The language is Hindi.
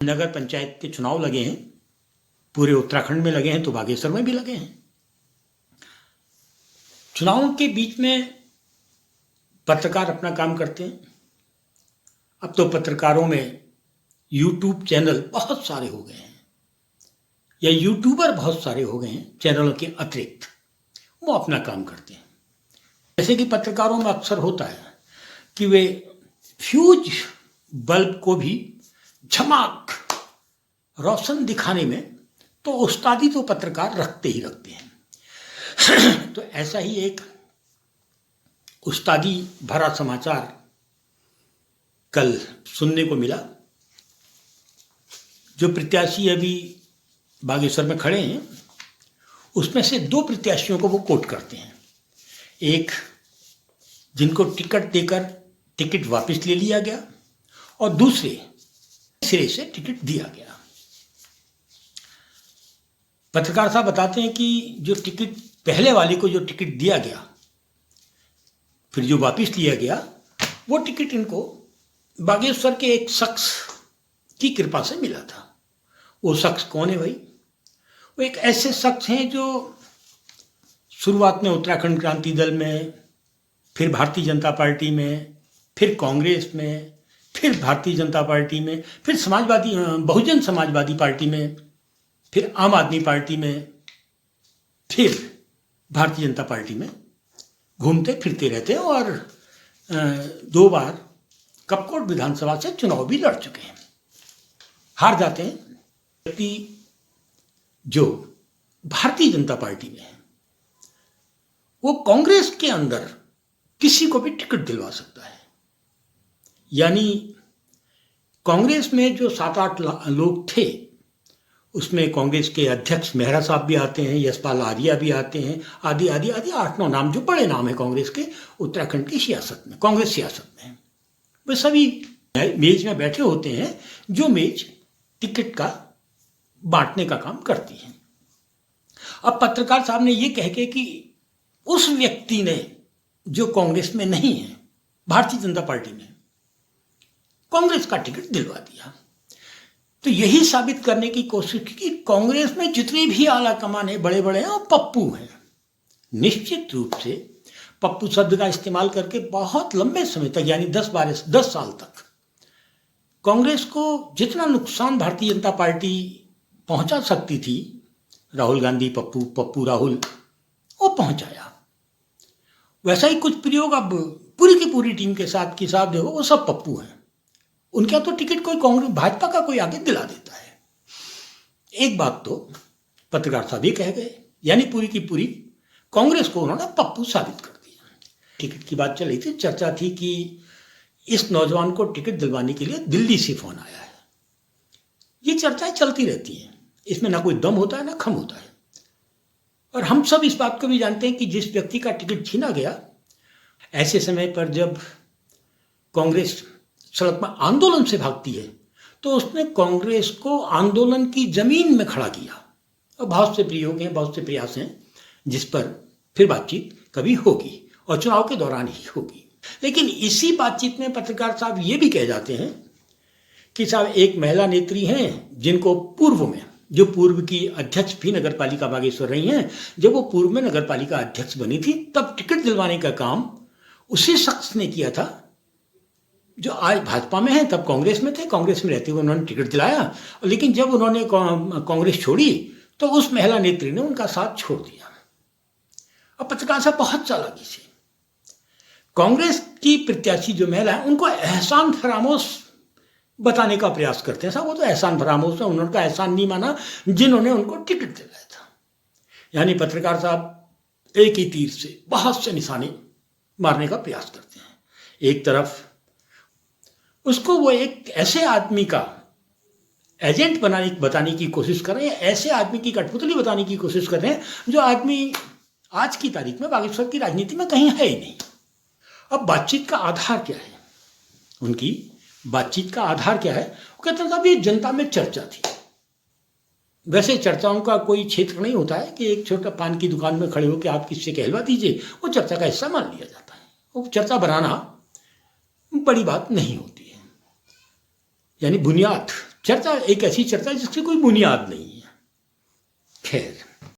नगर पंचायत के चुनाव लगे हैं, पूरे उत्तराखंड में लगे हैं तो बागेश्वर में भी लगे हैं। चुनावों के बीच में पत्रकार अपना काम करते हैं। अब तो पत्रकारों में यूट्यूब चैनल बहुत सारे हो गए हैं, या यूट्यूबर बहुत सारे हो गए हैं चैनलों के अतिरिक्त, वो अपना काम करते हैं। जैसे कि पत्रकारों में अक्सर होता है कि वे फ्यूज बल्ब को भी झमाक रोशन दिखाने में तो उस्तादी तो पत्रकार रखते ही रखते हैं। तो ऐसा ही एक उस्तादी भरा समाचार कल सुनने को मिला। जो प्रत्याशी अभी बागेश्वर में खड़े हैं, उसमें से दो प्रत्याशियों को वो कोट करते हैं। एक जिनको टिकट देकर टिकट वापस ले लिया गया, और दूसरे सिरे से टिकट दिया गया। पत्रकार साहब बताते हैं कि जो टिकट पहले वाले को जो टिकट दिया गया, फिर जो वापस लिया गया, वो टिकट इनको बागेश्वर के एक शख्स की कृपा से मिला था। वो शख्स कौन है भाई? वो एक ऐसे शख्स हैं जो शुरुआत में उत्तराखंड क्रांति दल में, फिर भारतीय जनता पार्टी में, फिर कांग्रेस में, फिर भारतीय जनता पार्टी में, फिर बहुजन समाजवादी पार्टी में, फिर आम आदमी पार्टी में, फिर भारतीय जनता पार्टी में घूमते फिरते रहते हैं, और 2 बार कपकोट विधानसभा से चुनाव भी लड़ चुके हैं। हार जाते हैं। व्यक्ति जो भारतीय जनता पार्टी में है, वो कांग्रेस के अंदर किसी को भी टिकट दिलवा सकता है। यानी कांग्रेस में जो 7-8 लोग थे, उसमें कांग्रेस के अध्यक्ष मेहरा साहब भी आते हैं, यशपाल आर्या भी आते हैं, आदि आदि आदि 8-9 नाम जो बड़े नाम है कांग्रेस के उत्तराखंड की सियासत में, कांग्रेस सियासत में। वे सभी मेज में बैठे होते हैं, जो मेज टिकट का बांटने का काम करती है। अब पत्रकार साहब ने ये कह के कि उस व्यक्ति ने जो कांग्रेस में नहीं है, भारतीय जनता पार्टी में, कांग्रेस का टिकट दिलवा दिया, तो यही साबित करने की कोशिश की कि कांग्रेस में जितने भी आला कमान है, बड़े बड़े हैं, वो पप्पू हैं। निश्चित रूप से पप्पू शब्द का इस्तेमाल करके बहुत लंबे समय तक, यानी 10 साल तक कांग्रेस को जितना नुकसान भारतीय जनता पार्टी पहुंचा सकती थी, राहुल गांधी पप्पू, पप्पू राहुल, वो पहुंचाया। वैसा ही कुछ प्रयोग अब पूरी की पूरी टीम के साथ की साहब देखो, वो सब पप्पू हैं। उनका तो टिकट कोई कांग्रेस भाजपा का कोई आगे दिला देता है। एक बात तो पत्रकार साहब ही कह गए, यानी पूरी की पूरी कांग्रेस को उन्होंने पप्पू साबित कर दिया। टिकट की बात चल रही थी, चर्चा थी कि इस नौजवान को टिकट दिलवाने के लिए दिल्ली से फोन आया है। ये चर्चाएं चलती रहती हैं, इसमें ना कोई दम होता है ना खम होता है। और हम सब इस बात को भी जानते हैं कि जिस व्यक्ति का टिकट छीना गया, ऐसे समय पर जब कांग्रेस सड़क में आंदोलन से भागती है, तो उसने कांग्रेस को आंदोलन की जमीन में खड़ा किया। और बहुत से प्रयोग हैं, बहुत से प्रयास हैं, जिस पर फिर बातचीत कभी होगी और चुनाव के दौरान ही होगी। लेकिन इसी बातचीत में पत्रकार साहब ये भी कह जाते हैं कि साहब एक महिला नेत्री हैं, जिनको पूर्व में, जो पूर्व की अध्यक्ष भी नगर पालिका बागेश्वर रही हैं, जब वो पूर्व में नगर पालिका अध्यक्ष बनी थी, तब टिकट दिलवाने का काम उसी शख्स ने किया था जो आज भाजपा में है, तब कांग्रेस में थे। कांग्रेस में रहते हुए उन्होंने टिकट दिलाया, लेकिन जब उन्होंने कांग्रेस छोड़ी तो उस महिला नेत्री ने उनका साथ छोड़ दिया। अब पत्रकार साहब बहुत चालाकी से कांग्रेस की प्रत्याशी जो महिला है, उनको एहसान फरामोश बताने का प्रयास करते हैं। साहब वो तो एहसान फरामोश है, उन्होंने का एहसान नहीं माना जिन्होंने उनको टिकट दिलाया था। यानी पत्रकार साहब एक ही तीर से बहुत से निशाने मारने का प्रयास करते हैं। एक तरफ उसको वो एक ऐसे आदमी का एजेंट बताने की कोशिश कर रहे हैं, ऐसे आदमी की कठपुतली बताने की कोशिश कर रहे हैं जो आदमी आज की तारीख में बागेश्वर की राजनीति में कहीं है ही नहीं। अब बातचीत का आधार क्या है? उनकी बातचीत का आधार क्या है? वो कहते हैं साहब ये जनता में चर्चा थी। वैसे चर्चाओं का कोई क्षेत्र नहीं होता है कि एक छोटा पान की दुकान में खड़े होकर आप किससे कहलवा दीजिए, वो चर्चा का हिस्सा मान लिया जाता है। वो चर्चा बनाना बड़ी बात नहीं होती है। यानी बुनियाद चर्चा एक ऐसी चर्चा जिसकी कोई बुनियाद नहीं है। खैर,